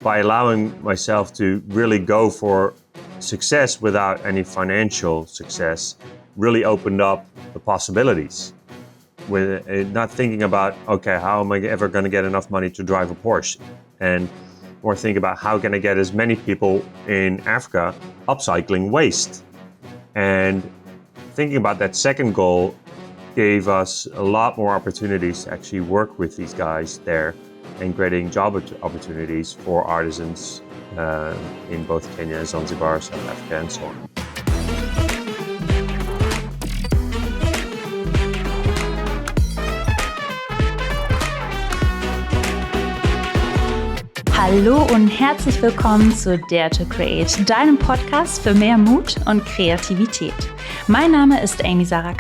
by allowing myself to really go for success without any financial success really opened up the possibilities. With not thinking about, okay, how am I ever going to get enough money to drive a Porsche? And more think about how can I get as many people in Africa upcycling waste. And thinking about that second goal gave us a lot more opportunities to actually work with these guys there and creating job opportunities for artisans in both Kenya, Zanzibar, South Africa, and so on. Hallo und herzlich willkommen zu Dare to Create, deinem Podcast für mehr Mut und Kreativität. Mein Name ist Aimie-Sarah.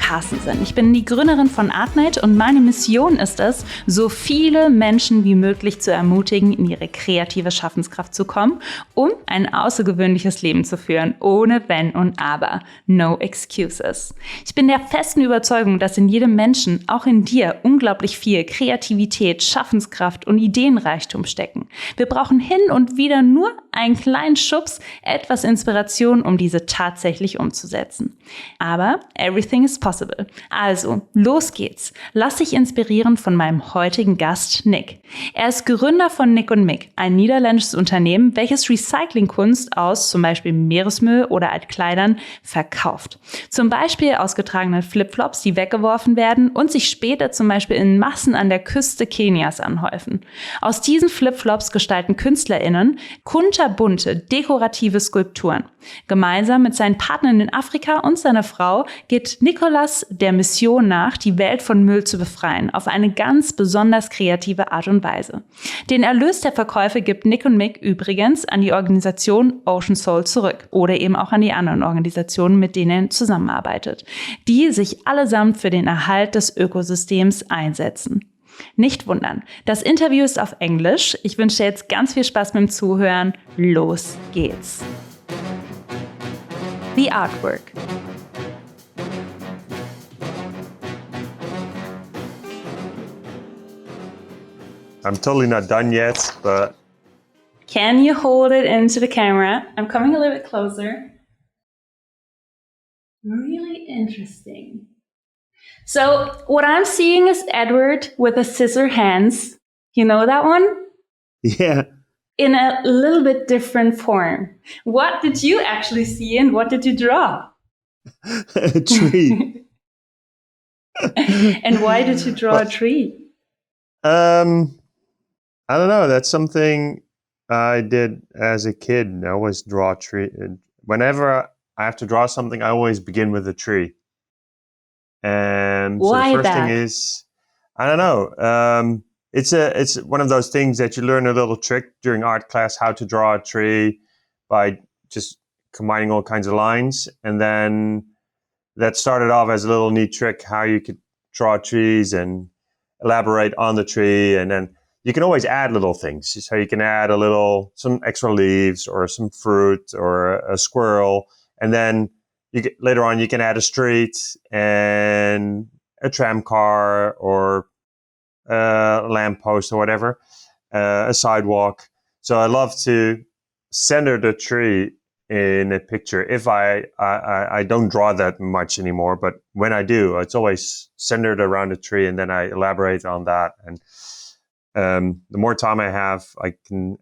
Ich bin die Gründerin von Artnight und meine Mission ist es, so viele Menschen wie möglich zu ermutigen, in ihre kreative Schaffenskraft zu kommen, um ein außergewöhnliches Leben zu führen, ohne Wenn und Aber. No excuses. Ich bin der festen Überzeugung, dass in jedem Menschen, auch in dir, unglaublich viel Kreativität, Schaffenskraft und Ideenreichtum stecken. Wir brauchen hin und wieder nur einen kleinen Schubs, etwas Inspiration, um diese tatsächlich umzusetzen. Aber everything is possible. Also, los geht's. Lass dich inspirieren von meinem heutigen Gast Nic. Er ist Gründer von Nic&Mic, ein niederländisches Unternehmen, welches Recyclingkunst aus zum Beispiel Meeresmüll oder Altkleidern verkauft. Zum Beispiel aus getragenen Flipflops, die weggeworfen werden und sich später zum Beispiel in Massen an der Küste Kenias anhäufen. Aus diesen Flipflops gestalten KünstlerInnen kunterbunte, dekorative Skulpturen. Gemeinsam mit seinen Partnern in Afrika und seiner Frau geht Nicholas der Mission nach, die Welt von Müll zu befreien, auf eine ganz besonders kreative Art und Weise. Den Erlös der Verkäufe gibt Nic&Mic übrigens an die Organisation Ocean Soul zurück oder eben auch an die anderen Organisationen, mit denen er zusammenarbeitet, die sich allesamt für den Erhalt des Ökosystems einsetzen. Nicht wundern, das Interview ist auf Englisch. Ich wünsche dir jetzt ganz viel Spaß beim Zuhören. Los geht's. The Artwork. I'm totally not done yet, but... Can you hold it into the camera? I'm coming a little bit closer. Really interesting. So what I'm seeing is Edward with a scissor hands. You know that one? Yeah. In a little bit different form. What did you actually see and what did you draw? A tree. And why did you draw a tree? I don't know. That's something I did as a kid. I always draw a tree. Whenever I have to draw something, I always begin with a tree. And Why so the first that? thing is, I don't know. It's one of those things that you learn a little trick during art class, how to draw a tree by just combining all kinds of lines. And then that started off as a little neat trick, how you could draw trees and elaborate on the tree. And then you can always add little things. So you can add some extra leaves or some fruit or a squirrel. And then later on, you can add a street and a tram car or a lamppost or whatever, a sidewalk. So I love to center the tree in a picture. If I don't draw that much anymore, but when I do, it's always centered around a tree, and then I elaborate on that. And the more time I have, I can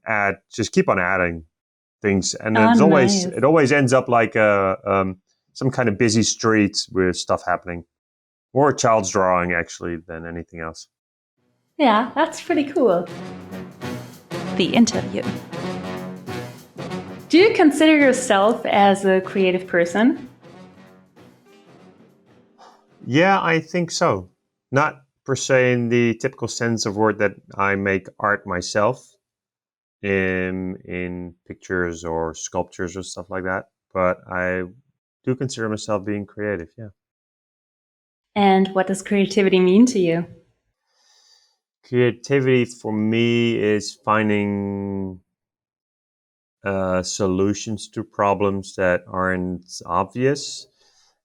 just keep on adding things, and it always ends up like some kind of busy street with stuff happening. More a child's drawing, actually, than anything else. Yeah, that's pretty cool. The interview. Do you consider yourself as a creative person? Yeah, I think so. Not per se in the typical sense of word that I make art myself in pictures or sculptures or stuff like that, but I do consider myself being creative, yeah. And what does creativity mean to you? Creativity for me is finding solutions to problems that aren't obvious,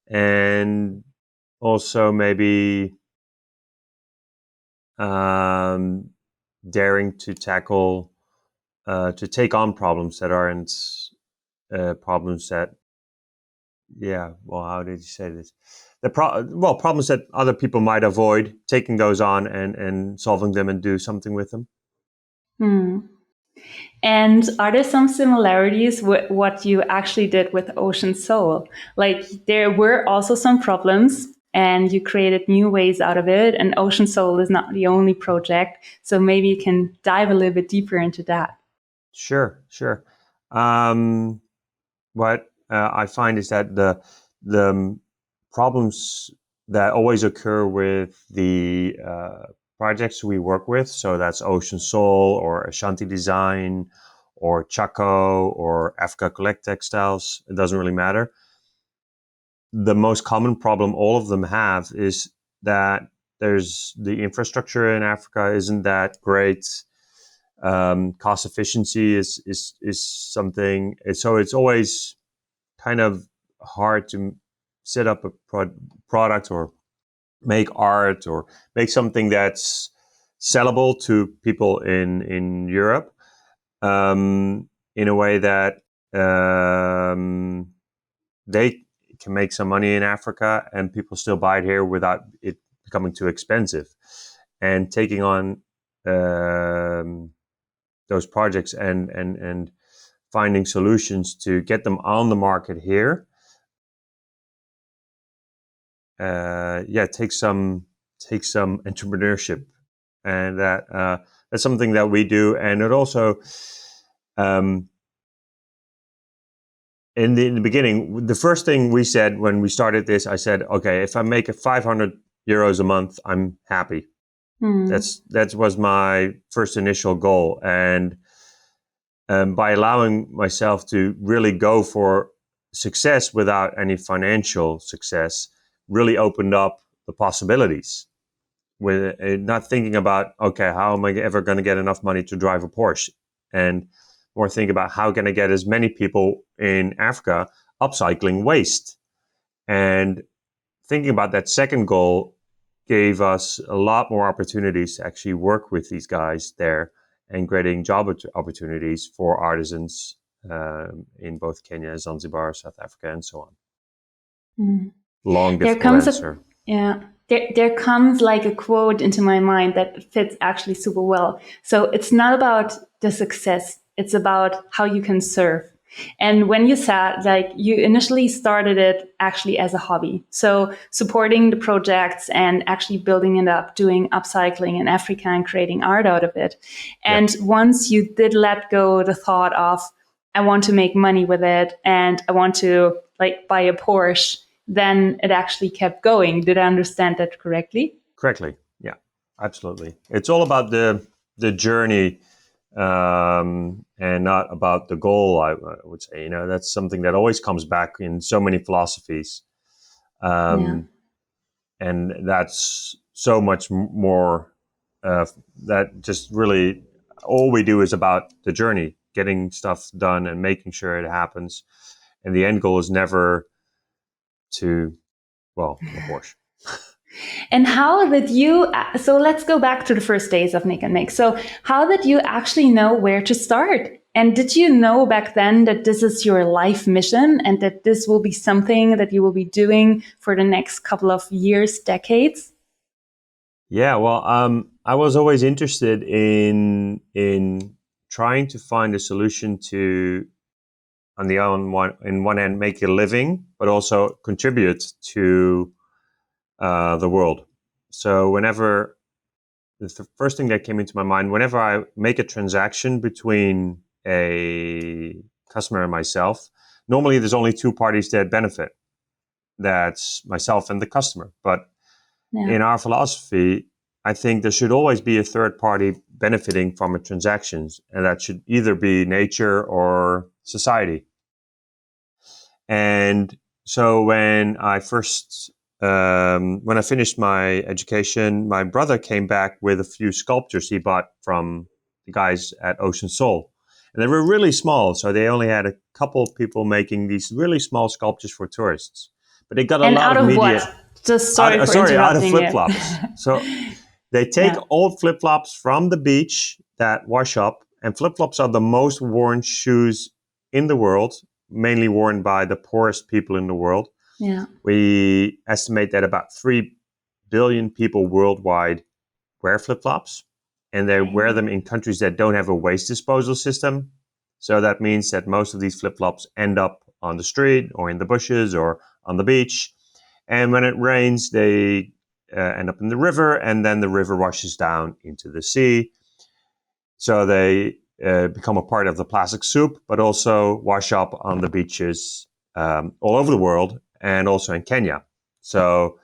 and also maybe daring to tackle to take on problems that aren't problems that, how did you say this? Problems that other people might avoid, taking those on and solving them and do something with them. And are there some similarities with what you actually did with Ocean Soul? Like there were also some problems and you created new ways out of it. And Ocean Soul is not the only project. So maybe you can dive a little bit deeper into that. Sure. What I find is that the problems that always occur with the projects we work with, so that's Ocean Soul or Ashanti Design or Chaco or Africa Collect Textiles, it doesn't really matter. The most common problem all of them have is that there's the infrastructure in Africa isn't that great. Cost efficiency is something. So it's always kind of hard to set up a product or make art or make something that's sellable to people in Europe in a way that they can make some money in Africa and people still buy it here without it becoming too expensive. And taking on those projects and finding solutions to get them on the market here. Takes some entrepreneurship, and that's something that we do. And it also, in the beginning, the first thing we said when we started this, I said, okay, if I make 500 euros a month, I'm happy. That was my first initial goal, and by allowing myself to really go for success without any financial success, really opened up the possibilities. With not thinking about, okay, how am I ever going to get enough money to drive a Porsche, and more think about how can I get as many people in Africa upcycling waste. And thinking about that second goal gave us a lot more opportunities to actually work with these guys there and creating job opportunities for artisans in both Kenya, Zanzibar, South Africa, and so on. Long, difficult answer. There comes like a quote into my mind that fits actually super well. So it's not about the success. It's about how you can serve. And when you said, like, you initially started it actually as a hobby. So supporting the projects and actually building it up, doing upcycling in Africa and creating art out of it. And once you did let go the thought of, I want to make money with it and I want to like buy a Porsche, then it actually kept going. Did I understand that correctly? Correctly. Yeah, absolutely. It's all about the journey and not about the goal, I would say. That's something that always comes back in so many philosophies. And that's so much more that just really all we do is about the journey, getting stuff done and making sure it happens. And the end goal is never to, of course. And how did you, so let's go back to the first days of Nic&Mic. So how did you actually know where to start? And did you know back then that this is your life mission and that this will be something that you will be doing for the next couple of years, decades? Yeah, well, I was always interested in trying to find a solution to, in one hand, make a living, but also contribute to the world. So whenever the first thing that came into my mind, whenever I make a transaction between a customer and myself, normally there's only two parties that benefit. That's myself and the customer. But in our philosophy, I think there should always be a third party benefiting from a transaction, and that should either be nature or society. And so when I finished my education, my brother came back with a few sculptures he bought from the guys at Ocean Soul. And they were really small, so they only had a couple of people making these really small sculptures for tourists. But they got a lot of media. What? Just sorry for interrupting out of flip-flops. So they take old flip-flops from the beach that wash up And flip-flops are the most worn shoes in the world, mainly worn by the poorest people in the world. Yeah. We estimate that about 3 billion people worldwide wear flip-flops, and they wear them in countries that don't have a waste disposal system. So that means that most of these flip-flops end up on the street or in the bushes or on the beach. And when it rains, they end up in the river, and then the river washes down into the sea. So they become a part of the plastic soup, but also wash up on the beaches all over the world and also in Kenya. So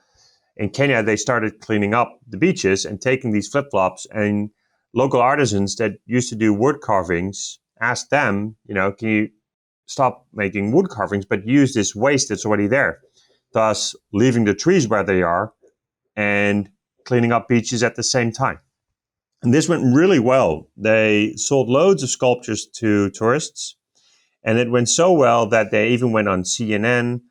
in Kenya, they started cleaning up the beaches and taking these flip-flops, and local artisans that used to do wood carvings asked them, can you stop making wood carvings, but use this waste that's already there, thus leaving the trees where they are and cleaning up beaches at the same time. And this went really well. They sold loads of sculptures to tourists, and it went so well that they even went on CNN,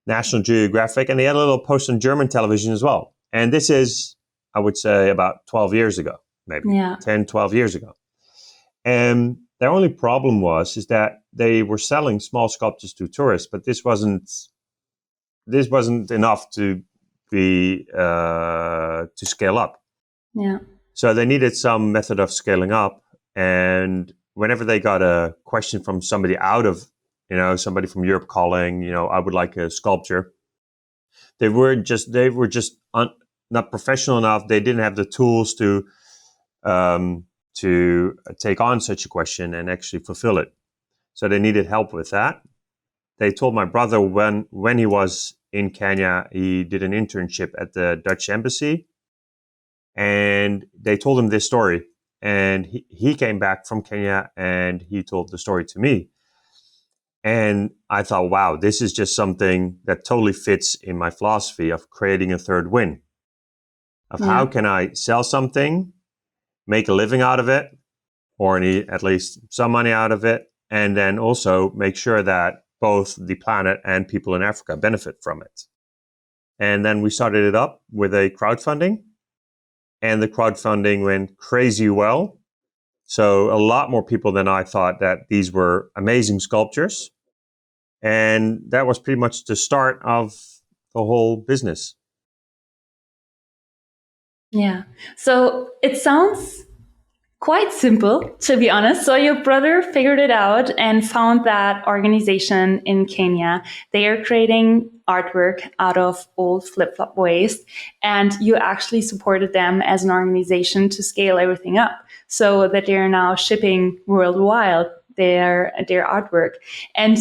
National Geographic, and they had a little post on German television as well. And this is, I would say, about 12 years ago, maybe 10, 12 years ago. And their only problem is that they were selling small sculptures to tourists, but this wasn't enough to be to scale up. Yeah. So they needed some method of scaling up. And whenever they got a question from somebody out of, somebody from Europe calling, I would like a sculpture, they were just not professional enough. They didn't have the tools to take on such a question and actually fulfill it. So they needed help with that. They told my brother when he was in Kenya, he did an internship at the Dutch embassy. And they told him this story. And he came back from Kenya and he told the story to me. And I thought, wow, this is just something that totally fits in my philosophy of creating a third win. Of how can I sell something, make a living out of it, or at least some money out of it, and then also make sure that both the planet and people in Africa benefit from it. And then we started it up with a crowdfunding. And the crowdfunding went crazy well. So a lot more people than I thought that these were amazing sculptures. And that was pretty much the start of the whole business. Yeah. So it sounds quite simple, to be honest. So your brother figured it out and found that organization in Kenya. They are creating artwork out of old flip-flop waste, and you actually supported them as an organization to scale everything up so that they're now shipping worldwide their artwork. And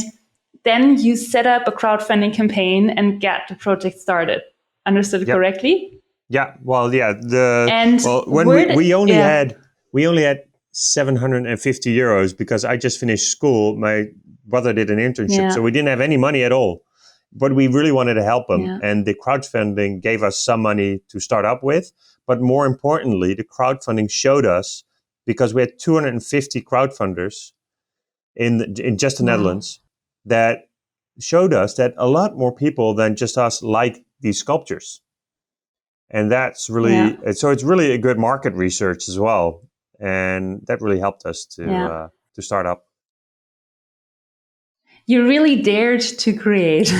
then you set up a crowdfunding campaign and get the project started. Understood correctly? Yeah. Well, yeah. We only had 750 euros because I just finished school. My brother did an internship, so we didn't have any money at all. But we really wanted to help him. And the crowdfunding gave us some money to start up with. But more importantly, the crowdfunding showed us, because we had 250 crowdfunders in just the Netherlands, that showed us that a lot more people than just us like these sculptures. And that's really, so it's really a good market research as well. And that really helped us to start up. You really dared to create.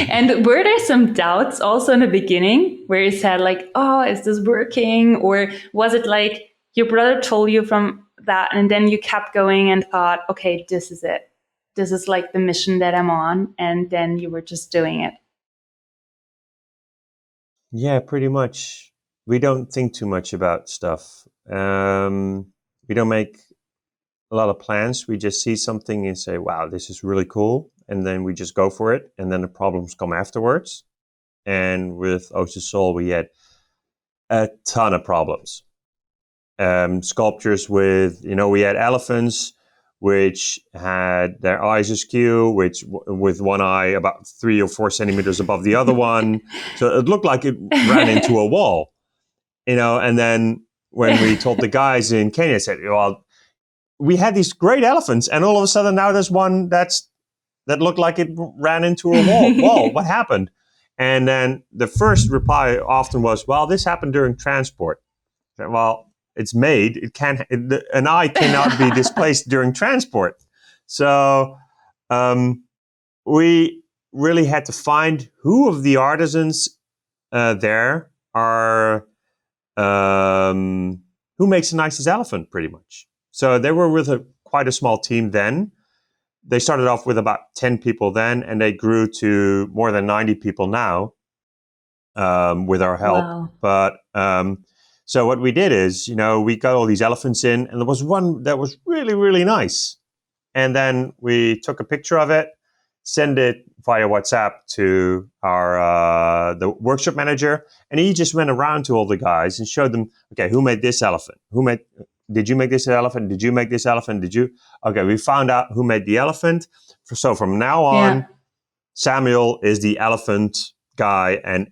And were there some doubts also in the beginning where you said like, oh, is this working? Or was it like your brother told you from that and then you kept going and thought, okay, this is it. This is like the mission that I'm on. And then you were just doing it. Yeah, pretty much. We don't think too much about stuff. We don't make a lot of plans. We just see something and say, wow, this is really cool. And then we just go for it. And then the problems come afterwards. And with Ocean Soul, we had a ton of problems. Sculptures with, we had elephants, which had their eyes askew, which with one eye about 3 or 4 centimeters above the other one. So it looked like it ran into a wall, and then when we told the guys in Kenya, I said, well, we had these great elephants and all of a sudden now there's one that looked like it ran into a wall. Whoa, what happened? And then the first reply often was, well, this happened during transport. I said, well, it's made, an eye cannot be displaced during transport. So we really had to find who of the artisans there are who makes the nicest elephant, pretty much. So they were with quite a small team then. They started off with about 10 people then, and they grew to more than 90 people now with our help. Wow. But so what we did is, we got all these elephants in, and there was one that was really, really nice. And then we took a picture of it, send it via WhatsApp to our the workshop manager, and he just went around to all the guys and showed them, okay, who made this elephant? Did you make this elephant? Did you make this elephant? Did you? Okay, we found out who made the elephant. So from now on, Samuel is the elephant guy, and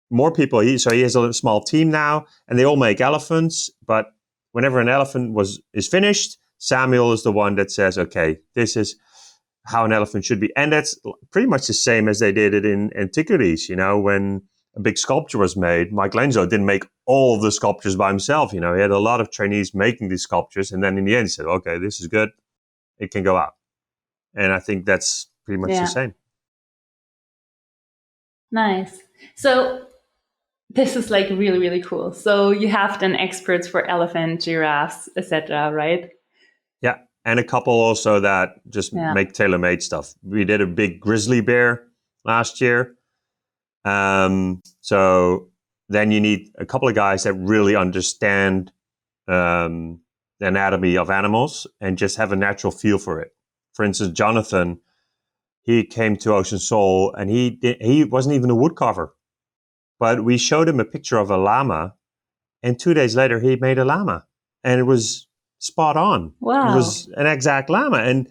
more people. So he has a small team now, and they all make elephants. But whenever an elephant is finished, Samuel is the one that says, okay, this is how an elephant should be. And that's pretty much the same as they did it in antiquities. When a big sculpture was made, Michelangelo didn't make all of the sculptures by himself. He had a lot of trainees making these sculptures. And then in the end, he said, okay, this is good. It can go out. And I think that's pretty much the same. Nice. So this is like really, really cool. So you have then experts for elephant, giraffes, etc., right? Yeah. And a couple also that just make tailor-made stuff. We did a big grizzly bear last year. So then you need a couple of guys that really understand the anatomy of animals and just have a natural feel for it. For instance, Jonathan, he came to Ocean Soul and he wasn't even a woodcarver. But we showed him a picture of a llama, and 2 days later he made a llama. And it was spot on. Wow. It was an exact llama. And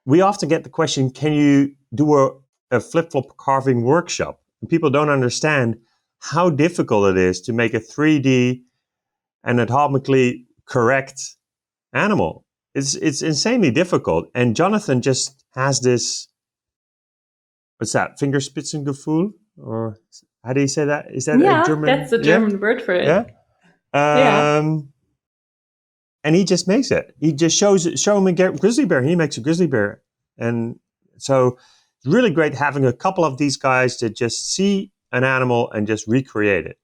we often get the question, can you do a flip-flop carving workshop? And people don't understand how difficult it is to make a 3D anatomically correct animal. It's insanely difficult. And Jonathan just has this, what's that, Fingerspitzengefühl? Or how do you say that? Is that a German? That's the German word for it. Yeah. And he just makes it. He just show him a grizzly bear. He makes a grizzly bear. And so it's really great having a couple of these guys to just see an animal and just recreate it.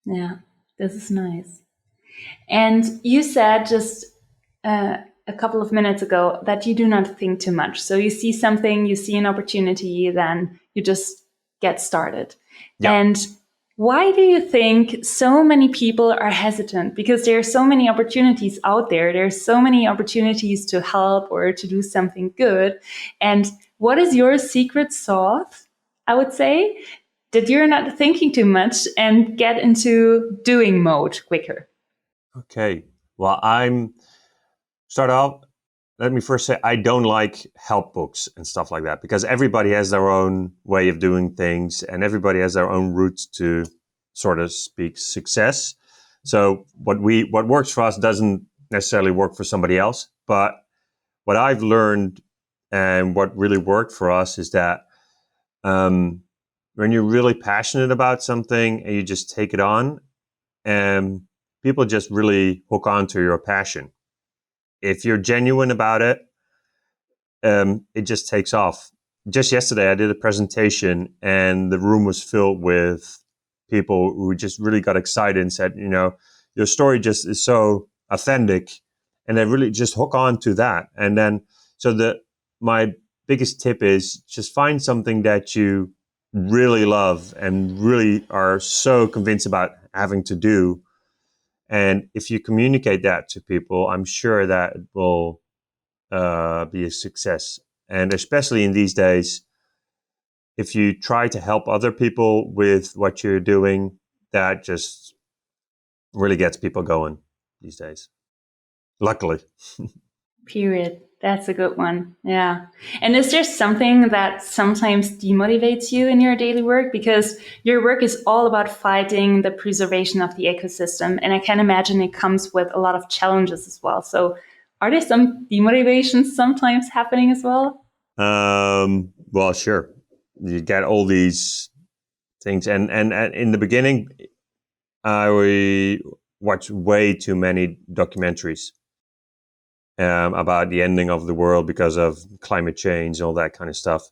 Yeah, this is nice. And you said just a couple of minutes ago that you do not think too much. So you see something, you see an opportunity, then you just get started. Yeah. And why do you think so many people are hesitant? Because there are so many opportunities out there. There are so many opportunities to help or to do something good. And what is your secret sauce, I would say, that you're not thinking too much and get into doing mode quicker? Okay. Well, let me first say, I don't like help books and stuff like that, because everybody has their own way of doing things and everybody has their own route to sort of speak success. So what works for us doesn't necessarily work for somebody else. But what I've learned and what really worked for us is that when you're really passionate about something and you just take it on, people just really hook on to your passion. If you're genuine about it, it just takes off. Just yesterday, I did a presentation and the room was filled with people who just really got excited and said, your story just is so authentic, and they really just hook on to that. And then, my biggest tip is just find something that you really love and really are so convinced about having to do. And if you communicate that to people, I'm sure that it will be a success. And especially in these days, if you try to help other people with what you're doing, that just really gets people going these days. Luckily. Period. That's a good one. Yeah. And is there something that sometimes demotivates you in your daily work? Because your work is all about fighting the preservation of the ecosystem. And I can imagine it comes with a lot of challenges as well. So are there some demotivations sometimes happening as well? Well, sure. You get all these things. And in the beginning, I watch way too many documentaries about the ending of the world because of climate change and all that kind of stuff.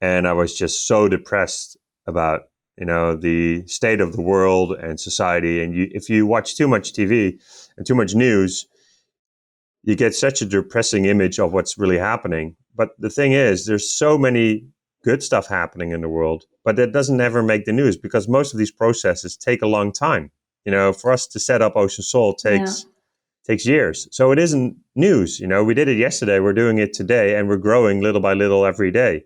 And I was just so depressed about, the state of the world and society. And if you watch too much TV and too much news, you get such a depressing image of what's really happening. But the thing is, there's so many good stuff happening in the world, but that doesn't ever make the news because most of these processes take a long time. For us to set up Ocean Soul takes years. So it isn't news. We did it yesterday, we're doing it today, and we're growing little by little every day.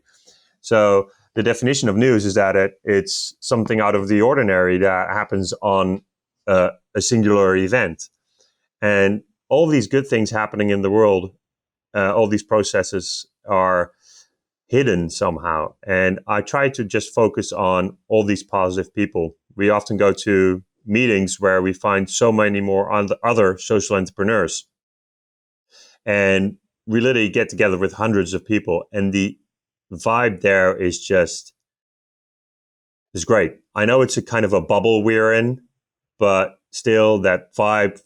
So the definition of news is that it's something out of the ordinary that happens on a singular event. And all these good things happening in the world, all these processes are hidden somehow. And I try to just focus on all these positive people. We often go to meetings where we find so many more other social entrepreneurs. And we literally get together with hundreds of people. And the vibe there is great. I know it's a kind of a bubble we're in, but still that vibe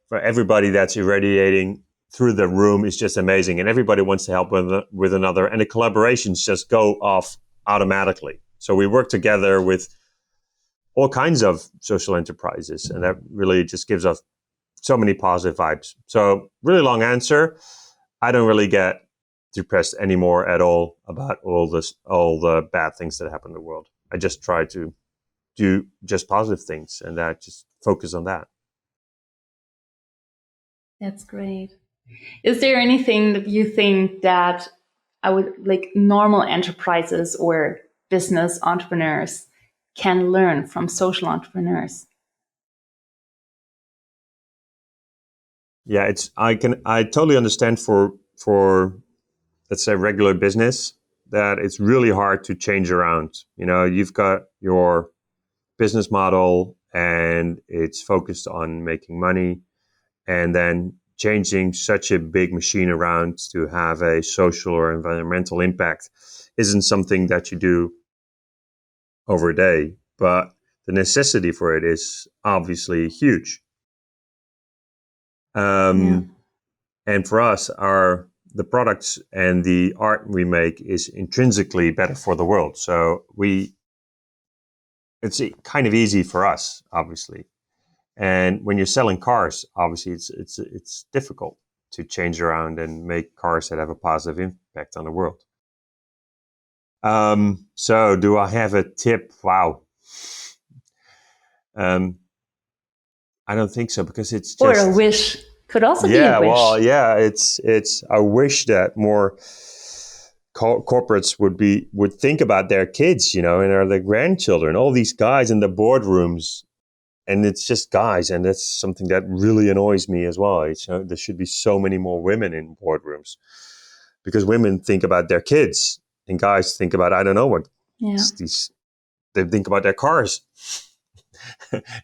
for everybody that's irradiating through the room is just amazing. And everybody wants to help with another. And the collaborations just go off automatically. So we work together with all kinds of social enterprises. And that really just gives us so many positive vibes. So really long answer. I don't really get depressed anymore at all about all the bad things that happen in the world. I just try to do just positive things and that just focus on that. That's great. Is there anything that you think that normal enterprises or business entrepreneurs can learn from social entrepreneurs? Yeah, I totally understand for let's say regular business that it's really hard to change around. You've got your business model and it's focused on making money, and then changing such a big machine around to have a social or environmental impact isn't something that you do over a day, but the necessity for it is obviously huge. And for us, the products and the art we make is intrinsically better for the world. So it's kind of easy for us, obviously. And when you're selling cars, obviously it's difficult to change around and make cars that have a positive impact on the world. So do I have a tip? Wow. I don't think so, because it's just... Or a wish. Could also be a wish. Well, yeah, it's a wish that more corporates would think about their kids, and their grandchildren, all these guys in the boardrooms. And it's just guys, and that's something that really annoys me as well. There should be so many more women in boardrooms, because women think about their kids, and guys think about, I don't know what. Yeah. They think about their cars.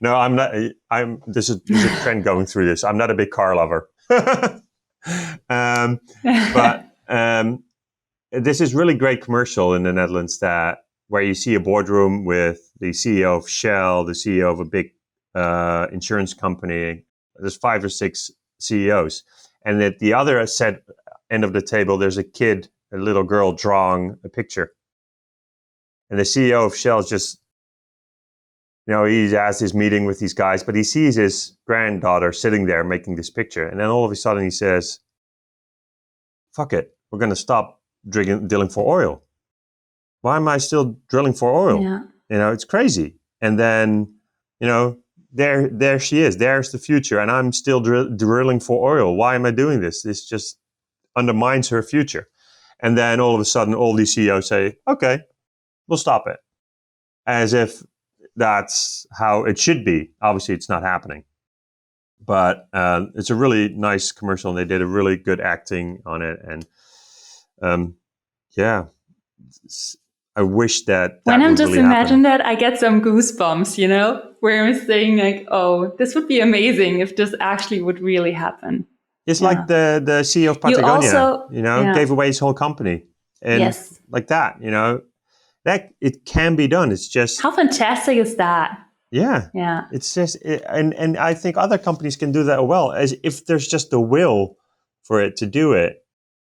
No, I'm not. There's a trend going through this. I'm not a big car lover. But this is really great commercial in the Netherlands where you see a boardroom with the CEO of Shell, the CEO of a big insurance company. There's 5 or 6 CEOs, and at the other end of the table, there's a little girl drawing a picture, and the CEO of Shell is just, he has his meeting with these guys, but he sees his granddaughter sitting there making this picture, and then all of a sudden he says, "Fuck it, we're going to stop drilling for oil. Why am I still drilling for oil? Yeah. It's crazy." And then, there she is. There's the future, and I'm still drilling for oil. Why am I doing this? This just undermines her future. And then all of a sudden, all these CEOs say, "Okay, we'll stop it," as if that's how it should be. Obviously, it's not happening. But it's a really nice commercial, and they did a really good acting on it. And yeah, I wish that when I'm just really imagine that, I get some goosebumps, where I'm saying like, oh, this would be amazing if this actually would really happen. It's like the CEO of Patagonia, gave away his whole company. And like that, that it can be done. It's just... How fantastic is that? Yeah. Yeah. It's just, and I think other companies can do that well. As if there's just the will for it to do it,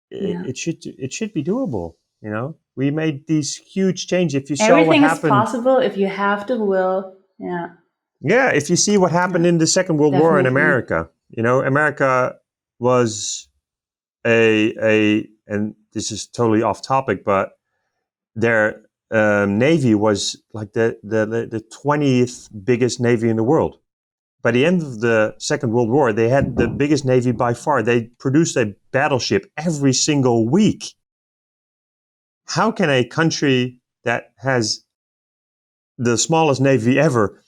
Yeah. it should be doable. You know, we made these huge changes. If you saw what Everything is happened, possible if you have the will. Yeah. yeah, if you see what happened Yeah. in the Second World War in Definitely. America, you know, America was and this is totally off topic, but their navy was like the 20th biggest navy in the world. By the end of the Second World War, they had the biggest navy by far. They produced a battleship every single week. How can a country that has the smallest navy ever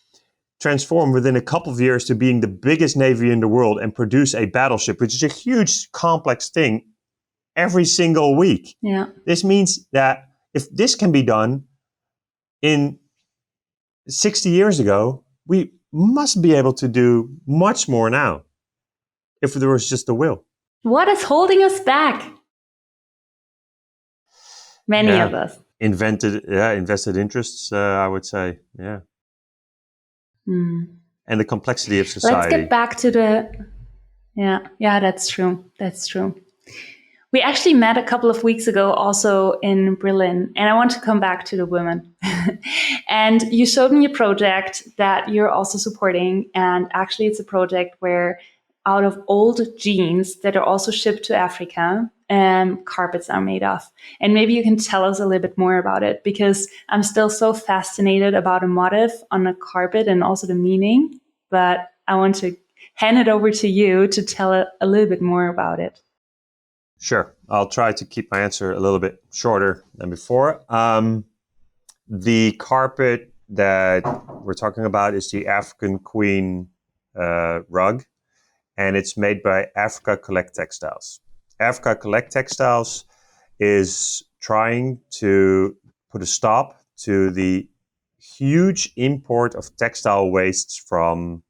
transform within a couple of years to being the biggest navy in the world and produce a battleship, which is a huge, complex thing, every single week? Yeah. This means that if this can be done in 60 years ago, we must be able to do much more now if there was just the will. What is holding us back? Many of us. Invested interests, I would say, yeah. And the complexity of society. Let's get back to yeah, that's true. That's true. We actually met a couple of weeks ago also in Berlin, and I want to come back to the women. And you showed me a project that you're also supporting, and actually it's a project where out of old jeans that are also shipped to Africa, carpets are made of. And maybe you can tell us a little bit more about it, because I'm still so fascinated about a motif on a carpet and also the meaning, but I want to hand it over to you to tell a little bit more about it. Sure. I'll try to keep my answer a little bit shorter than before. The carpet that we're talking about is the African Queen rug, and it's made by Africa Collect Textiles. Africa Collect Textiles is trying to put a stop to the huge import of textile wastes from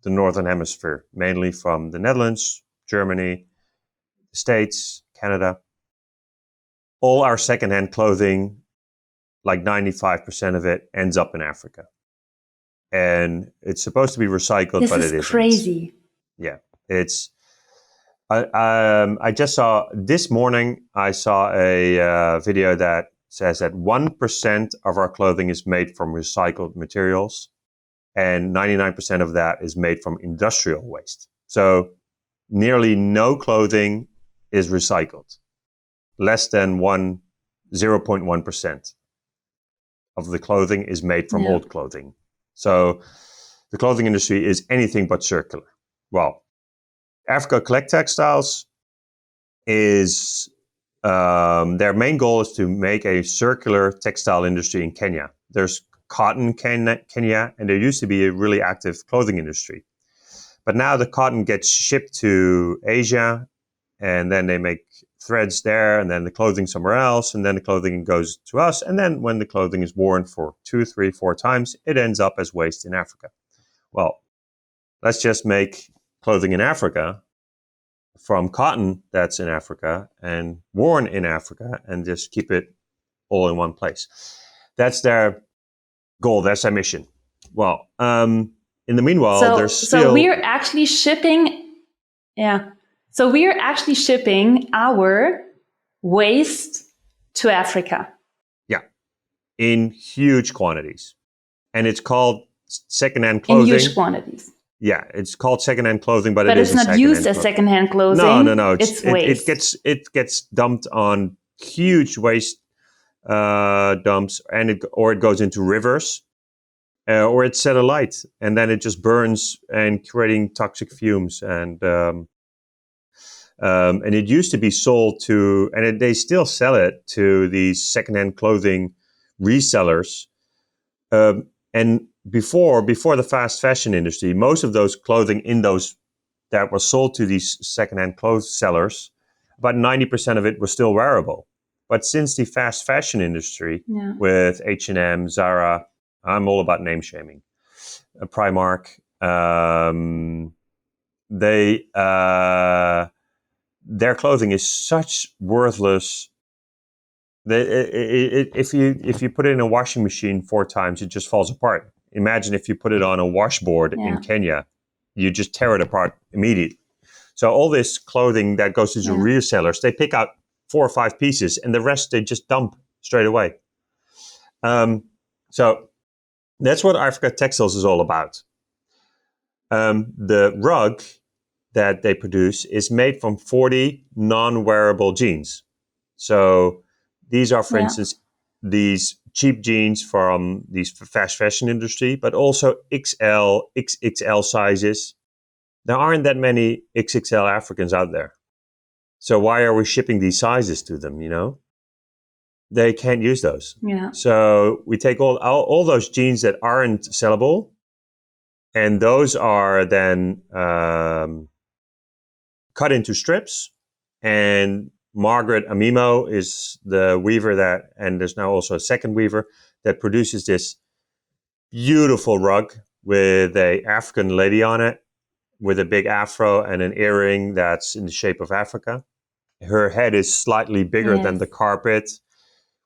the Northern Hemisphere, mainly from the Netherlands, Germany, the States, Canada. All our secondhand clothing, like 95% of it, ends up in Africa. And it's supposed to be recycled, but it isn't. This is crazy. Yeah, it's. I just saw this morning. I saw a video that says that 1% of our clothing is made from recycled materials, and 99% of that is made from industrial waste. So nearly no clothing is recycled. Less than 0.1% of the clothing is made from old clothing. So the clothing industry is anything but circular. Well, Africa Collect Textiles is their main goal is to make a circular textile industry in Kenya. There's cotton Kenya, and there used to be a really active clothing industry. But now the cotton gets shipped to Asia, and then they make threads there, and then the clothing somewhere else, and then the clothing goes to us. And then when the clothing is worn for 2, 3, 4 times, it ends up as waste in Africa. Well, let's just make clothing in Africa from cotton that's in Africa and worn in Africa, and just keep it all in one place. That's their goal. That's their mission. Well, in the meanwhile, there's still... So we're actually shipping... Yeah. So we are actually shipping our waste to Africa. Yeah, in huge quantities. And it's called secondhand clothing. In huge quantities. Yeah, it's called secondhand clothing, but it it's not used as secondhand clothing. No. It's waste. It gets dumped on huge waste dumps, and it goes into rivers, or it's set alight, and then it just burns and creating toxic fumes. And it used to be sold to, and they still sell it to these secondhand clothing resellers. And before the fast fashion industry, most of those clothing that was sold to these secondhand clothes sellers, about 90% of it was still wearable. But since the fast fashion industry, with H&M, Zara, I'm all about name shaming, Primark, their clothing is such worthless. If you put it in a washing machine 4 times, it just falls apart imagine if you put it on a washboard in Kenya, you just tear it apart immediately. So all this clothing that goes to the resellers, they pick out 4 or 5 pieces, and the rest they just dump straight away. So that's what Africa Textiles is all about. The rug that they produce is made from 40 non-wearable jeans. So these are, for instance, these cheap jeans from these fast fashion industry, but also XL, XXL sizes. There aren't that many XXL Africans out there. So why are we shipping these sizes to them, you know? They can't use those. Yeah. So we take all those jeans that aren't sellable, and those are then cut into strips. And Margaret Amimo is the weaver that, and there's now also a second weaver that produces this beautiful rug with a African lady on it, with a big afro and an earring that's in the shape of Africa. Her head is slightly bigger than the carpet,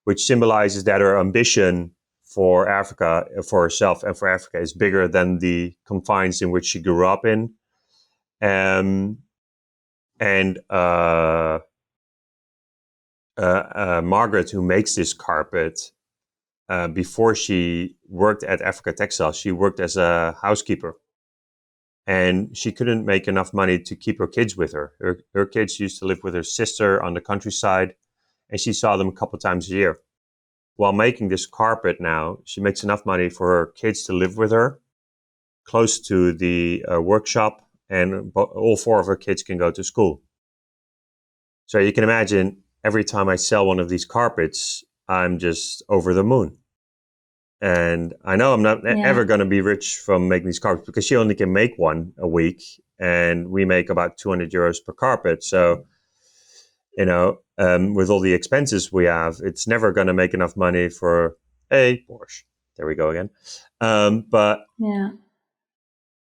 which symbolizes that her ambition for Africa, for herself and for Africa, is bigger than the confines in which she grew up in. Margaret, who makes this carpet, before she worked at Africa Textiles, she worked as a housekeeper. And she couldn't make enough money to keep her kids with her. Her kids used to live with her sister on the countryside, and she saw them a couple times a year. While making this carpet now, she makes enough money for her kids to live with her, close to the workshop, and all 4 of her kids can go to school. So you can imagine, every time I sell one of these carpets, I'm just over the moon. And I know I'm not ever going to be rich from making these carpets, because she only can make one a week, and we make about 200 euros per carpet. So, you know, with all the expenses we have, it's never going to make enough money for a Porsche. There we go again. But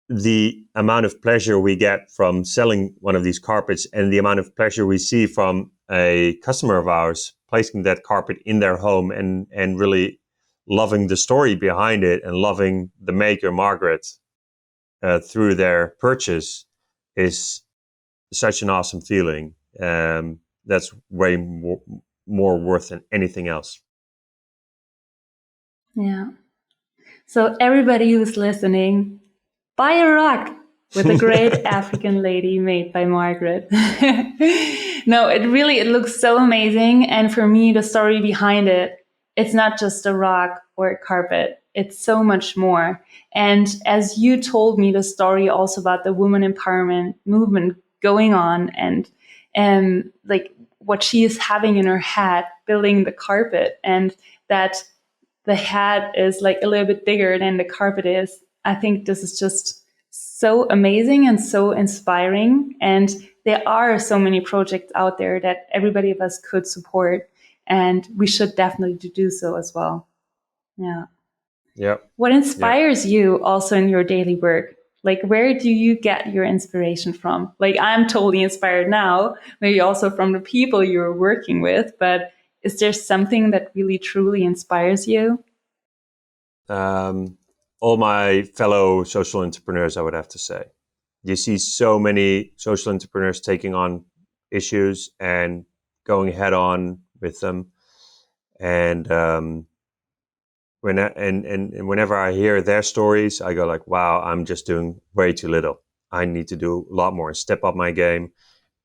the amount of pleasure we get from selling one of these carpets, and the amount of pleasure we see from a customer of ours placing that carpet in their home, and really loving the story behind it, and loving the maker, Margaret, through their purchase, is such an awesome feeling. That's way more worth than anything else. Yeah. So everybody who's listening, buy a rug with a great African lady made by Margaret. No, it looks so amazing. And for me, the story behind it, it's not just a rug or a carpet. It's so much more. And as you told me the story also about the woman empowerment movement going on, and like what she is having in her head, building the carpet, and that the head is like a little bit bigger than the carpet is. I think this is just so amazing and so inspiring. And there are so many projects out there that everybody of us could support, and we should definitely do so as well. Yeah. Yeah. What inspires you also in your daily work? Like, where do you get your inspiration from? Like, I'm totally inspired now, maybe also from the people you're working with, but is there something that really truly inspires you? All my fellow social entrepreneurs, I would have to say. You see so many social entrepreneurs taking on issues and going head on with them. And whenever I hear their stories, I go like, wow, I'm just doing way too little. I need to do a lot more, step up my game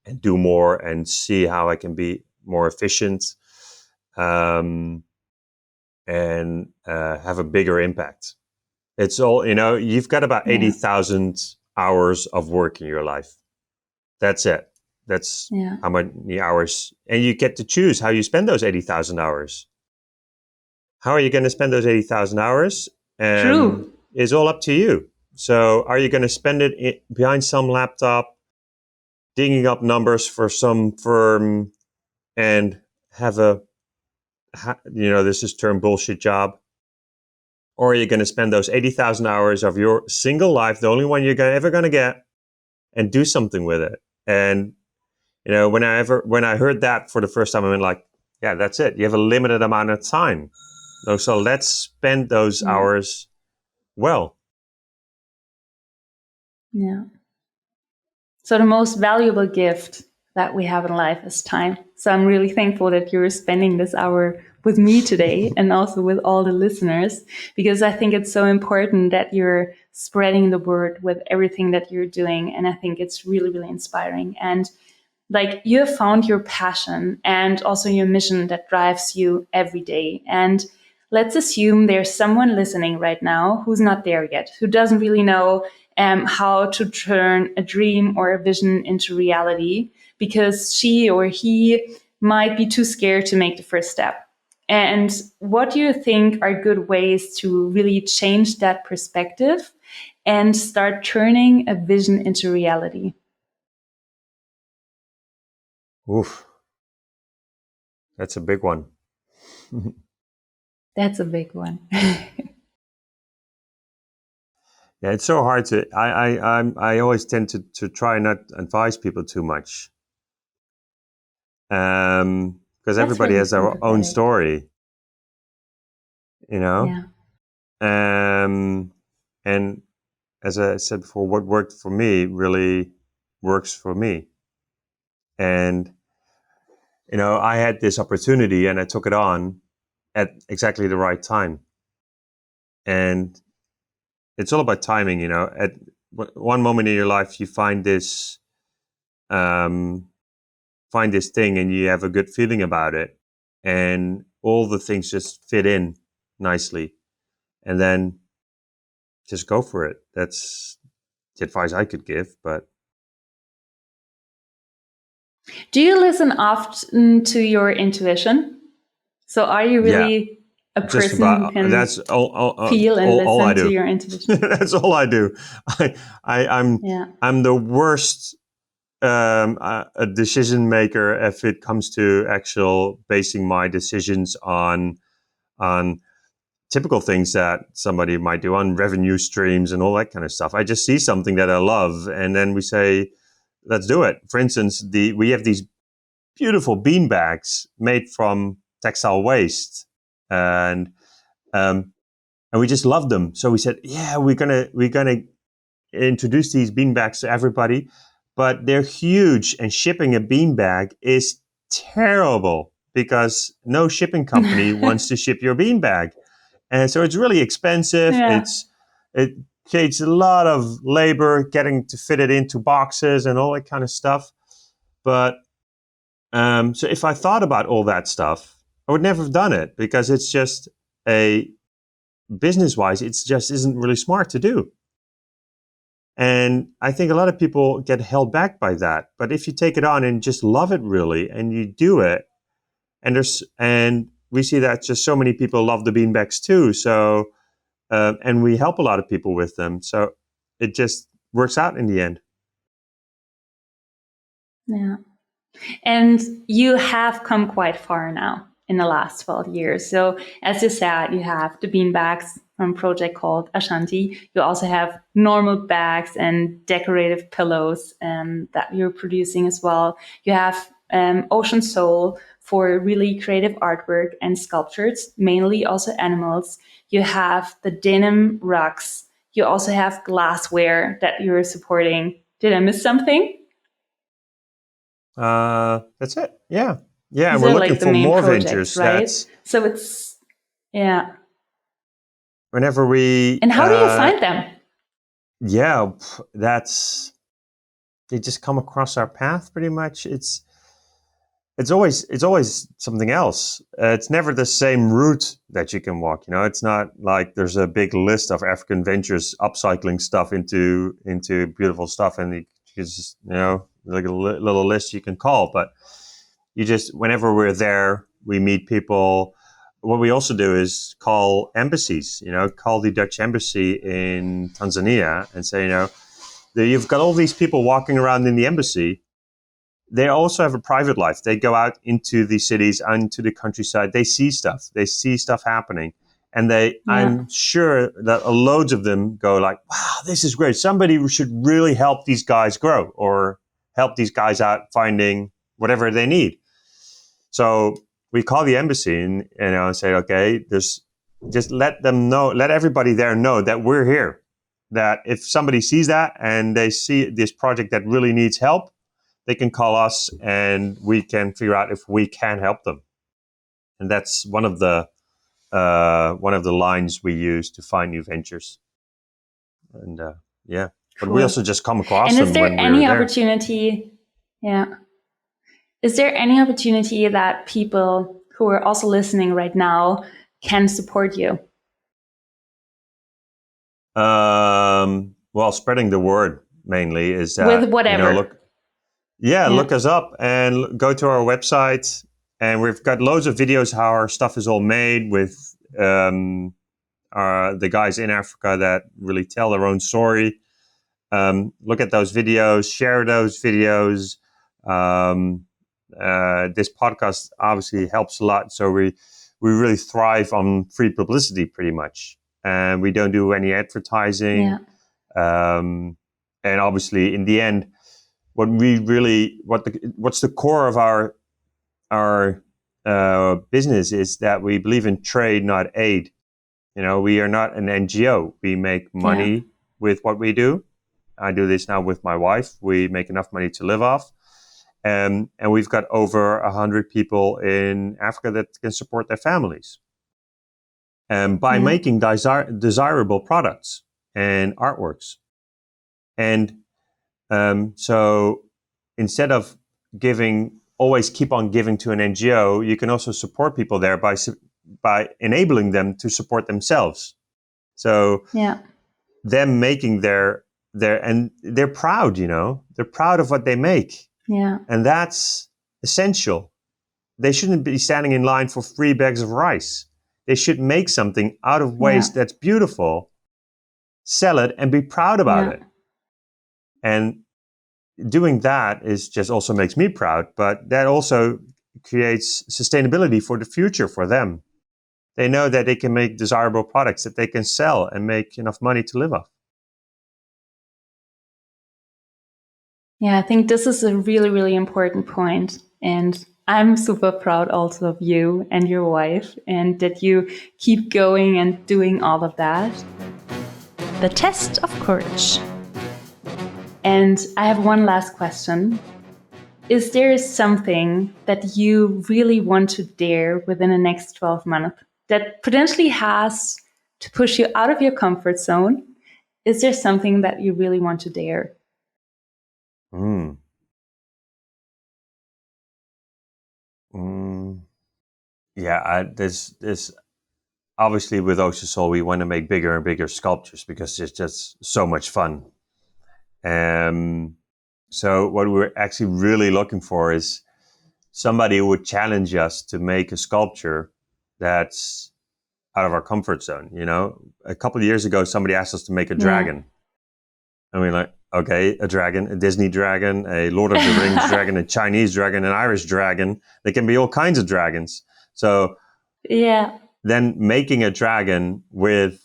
and do more, and see how I can be more efficient, and have a bigger impact. It's all, you know, you've got about 80,000 hours of work in your life. That's it. That's how many hours. And you get to choose how you spend those 80,000 hours. How are you going to spend those 80,000 hours? True. It's all up to you. So are you going to spend it behind some laptop, digging up numbers for some firm, and have this is term bullshit job? Or are you going to spend those 80,000 hours of your single life, the only one you're ever going to get, and do something with it? And, you know, when I heard that for the first time, I went like, yeah, that's it. You have a limited amount of time. So let's spend those hours well. Yeah. So the most valuable gift that we have in life is time. So I'm really thankful that you're spending this hour with me today and also with all the listeners, because I think it's so important that you're spreading the word with everything that you're doing. And I think it's really, really inspiring. And like, you have found your passion and also your mission that drives you every day. And let's assume there's someone listening right now who's not there yet, who doesn't really know how to turn a dream or a vision into reality, because she or he might be too scared to make the first step. And what do you think are good ways to really change that perspective and start turning a vision into reality? Oof, that's a big one. That's a big one. Yeah, it's so hard to. I always tend to try not advise people too much, because That's everybody really has their own sympathetic. story, you know. Yeah. And as I said before, what worked for me really works for me. And I had this opportunity, and I took it on at exactly the right time. And it's all about timing, At one moment in your life, you um, find this thing, and you have a good feeling about it, and all the things just fit in nicely, and then just go for it. That's the advice I could give. But Do you listen often to your intuition? So are you yeah, really a just person who about can that's feel and all I listen to do. your intuition? That's all I do. I'm Yeah. I'm the worst a decision maker if it comes to actual basing my decisions on typical things that somebody might do, on revenue streams and all that kind of stuff. I just see something that I love, and then we say, let's do it. For instance, we have these beautiful bean bags made from textile waste, and um, and we just love them. So we said, yeah, we're gonna introduce these bean bags to everybody, but they're huge, and shipping a bean bag is terrible because no shipping company wants to ship your bean bag. And so it's really expensive. Yeah. It takes a lot of labor getting to fit it into boxes and all that kind of stuff. But so if I thought about all that stuff, I would never have done it, because it's just a business wise, it just isn't really smart to do. And I think a lot of people get held back by that. But if you take it on and just love it really, and you do it, and we see that just so many people love the beanbags too. So and we help a lot of people with them. So it just works out in the end. Yeah. And you have come quite far now in the last 12 years. So as you said, you have the bean bags from a project called Ashanti. You also have normal bags and decorative pillows that you're producing as well. You have Ocean Soul for really creative artwork and sculptures, mainly also animals. You have the denim rugs. You also have glassware that you're supporting. Did I miss something? That's it. Yeah. Yeah. And These we're are looking like the for main more projects, ventures. right? That's So it's, yeah. whenever we, And how do you find them? yeah, they just come across our path pretty much. It's always something else. It's never the same route that you can walk. It's not like there's a big list of African ventures upcycling stuff into beautiful stuff, and you just like a little list you can call. But you just whenever we're there, we meet people. What we also do is call embassies. Call the Dutch embassy in Tanzania and say, you've got all these people walking around in the embassy. They also have a private life. They go out into the cities, into the countryside. They see stuff. They see stuff happening. And Yeah. I'm sure that loads of them go like, wow, this is great. Somebody should really help these guys grow, or help these guys out finding whatever they need. So we call the embassy and say, okay, there's just let them know, let everybody there know that we're here. That if somebody sees that and they see this project that really needs help, they can call us and we can figure out if we can help them. And that's one of the lines we use to find new ventures. And yeah, but we also just come across and them is there when any we're there. opportunity? Yeah. Is there any opportunity that people who are also listening right now can support you? Well, spreading the word mainly is with whatever. Look us up and go to our website. And we've got loads of videos how our stuff is all made with the guys in Africa that really tell their own story. Look at those videos, share those videos. This podcast obviously helps a lot. So we really thrive on free publicity pretty much. And we don't do any advertising. And obviously in the end, what's the core of our business is that we believe in trade, not aid. We are not an NGO. We make money with what we do. I do this now with my wife. We make enough money to live off. And we've got over 100 people in Africa that can support their families. And by making desirable products and artworks. And so instead of always keep on giving to an NGO, you can also support people there by enabling them to support themselves. So them making and they're proud, they're proud of what they make. Yeah. And that's essential. They shouldn't be standing in line for 3 bags of rice. They should make something out of waste that's beautiful, sell it, and be proud about it. And doing that is just also makes me proud, but that also creates sustainability for the future for them. They know that they can make desirable products that they can sell and make enough money to live off. Yeah, I think this is a really, really important point. And I'm super proud also of you and your wife and that you keep going and doing all of that. The test of courage. And I have one last question. Is there something that you really want to dare within the next 12 months that potentially has to push you out of your comfort zone? Is there something that you really want to dare? Yeah, there's obviously with Ocean Soul, we want to make bigger and bigger sculptures because it's just so much fun. So what we're actually really looking for is somebody who would challenge us to make a sculpture that's out of our comfort zone. A couple of years ago, somebody asked us to make a dragon. And we're like, okay, a dragon, a Disney dragon, a Lord of the Rings dragon, a Chinese dragon, an Irish dragon. They can be all kinds of dragons. So then making a dragon with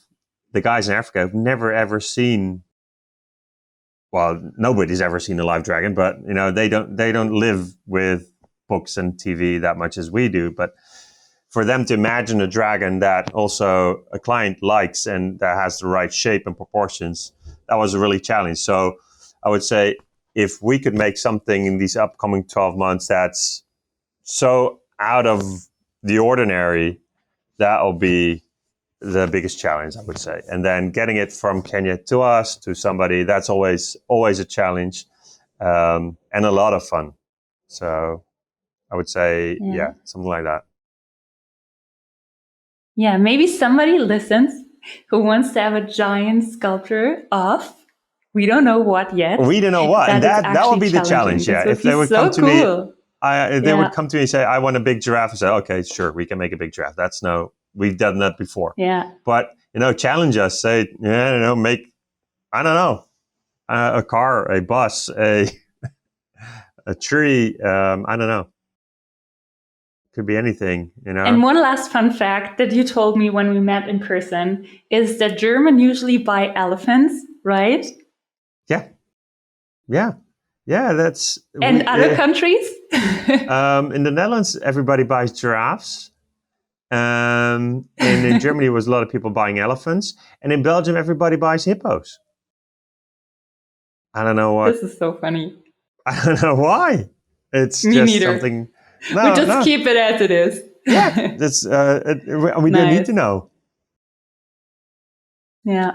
the guys in Africa who've never ever seen, well, nobody's ever seen a live dragon, but they don't live with books and TV that much as we do. But for them to imagine a dragon that also a client likes and that has the right shape and proportions, that was a really challenge. So I would say if we could make something in these upcoming 12 months that's so out of the ordinary, that will be the biggest challenge, I would say. And then getting it from Kenya to us, to somebody, that's always a challenge and a lot of fun. So I would say, something like that. Yeah, maybe somebody listens who wants to have a giant sculpture of, we don't know what yet. We don't know what. And that would be the challenge. Yeah. If they would come to me, they would come to me and say, I want a big giraffe. I say, okay, sure, we can make a big giraffe. We've done that before. Yeah. But, challenge us, say, make, I don't know, a car, a bus, a tree. I don't know. Could be anything, And one last fun fact that you told me when we met in person is that Germans usually buy elephants, right? Yeah. And other countries? In the Netherlands, everybody buys giraffes. And in Germany, there was a lot of people buying elephants. And in Belgium, everybody buys hippos. I don't know what. This is so funny. I don't know why. It's Me just neither. something. We just keep it as it is. Yeah, that's we don't need to know. Yeah.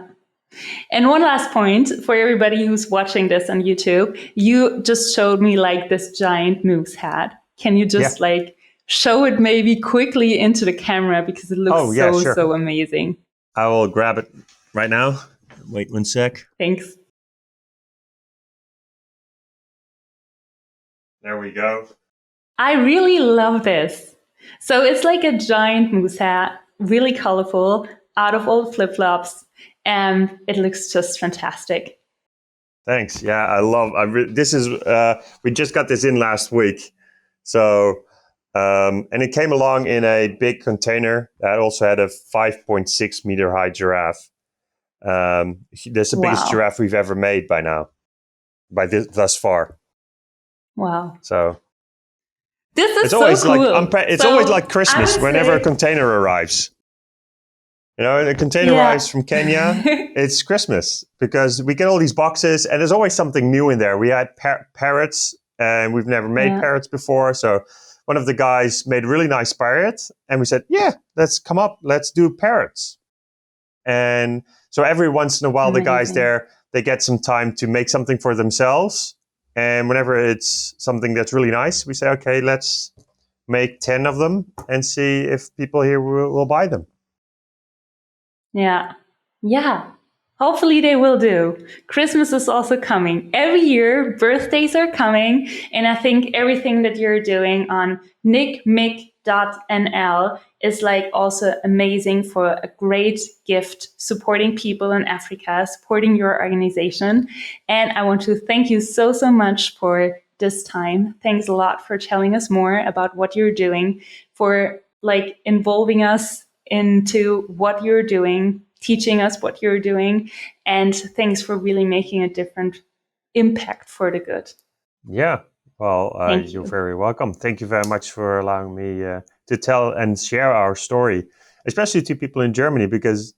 And one last point for everybody who's watching this on YouTube, you just showed me like this giant moose hat. Can you just like show it maybe quickly into the camera because it looks so amazing. I will grab it right now. Wait 1 sec. Thanks. There we go. I really love this. So it's like a giant moose hat, really colorful, out of old flip-flops, and it looks just fantastic. Thanks. Yeah, this is, we just got this in last week. So, and it came along in a big container that also had a 5.6 meter high giraffe. That's the biggest giraffe we've ever made by now, thus far. Wow. So this is it's always so cool. It's always like Christmas whenever a container arrives. You know, a container arrives from Kenya, it's Christmas because we get all these boxes and there's always something new in there. We had parrots and we've never made parrots before. So one of the guys made a really nice parrot and we said, let's come up, let's do parrots. And so every once in a while, the guys there, they get some time to make something for themselves. And whenever it's something that's really nice, we say, okay, let's make 10 of them and see if people here will buy them. Yeah. Hopefully they will do. Christmas is also coming. Every year, birthdays are coming. And I think everything that you're doing on Nic&Mic.nl is like also amazing for a great gift, supporting people in Africa, supporting your organization. And I want to thank you so much for this time. Thanks a lot for telling us more about what you're doing, for like involving us into what you're doing, teaching us what you're doing, and thanks for really making a different impact for the good. Yeah, well, you're very welcome. Thank you very much for allowing me to tell and share our story, especially to people in Germany, because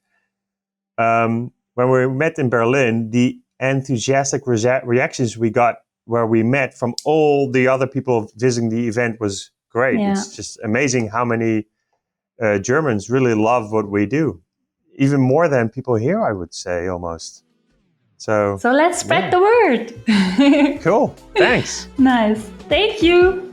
when we met in Berlin, the enthusiastic reactions we got where we met from all the other people visiting the event was great. Yeah. It's just amazing how many Germans really love what we do, even more than people here, I would say, almost. So let's spread the word. Cool, thanks. Nice, thank you.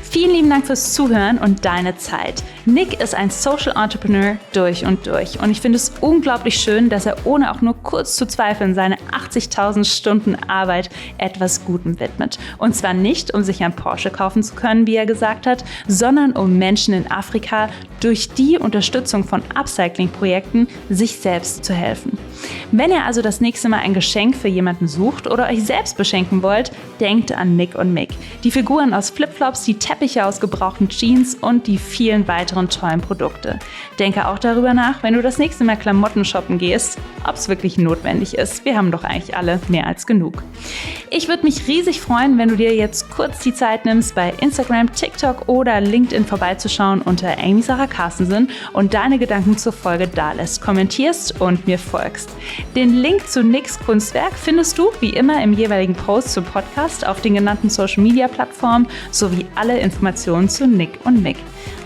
Vielen lieben Dank fürs Zuhören und deine Zeit. Nic ist ein Social Entrepreneur durch und durch. Und ich finde es unglaublich schön, dass er ohne auch nur kurz zu zweifeln seine 80.000 Stunden Arbeit etwas Gutem widmet. Und zwar nicht, um sich ein Porsche kaufen zu können, wie er gesagt hat, sondern um Menschen in Afrika durch die Unterstützung von Upcycling-Projekten sich selbst zu helfen. Wenn ihr also das nächste Mal ein Geschenk für jemanden sucht oder euch selbst beschenken wollt, denkt an Nic&Mic. Die Figuren aus Flipflops, die Teppiche aus gebrauchten Jeans und die vielen weiteren tollen Produkte. Denke auch darüber nach, wenn du das nächste Mal Klamotten shoppen gehst, ob es wirklich notwendig ist. Wir haben doch eigentlich alle mehr als genug. Ich würde mich riesig freuen, wenn du dir jetzt kurz die Zeit nimmst, bei Instagram, TikTok oder LinkedIn vorbeizuschauen unter Aimie-Sarah und deine Gedanken zur Folge dalässt, kommentierst und mir folgst. Den Link zu Nics Kunstwerk findest du wie immer im jeweiligen Post zum Podcast auf den genannten Social-Media-Plattformen sowie alle Informationen zu Nic&Mic.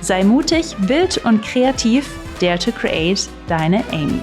Sei mutig, wild und kreativ, dare to create, deine Aimie.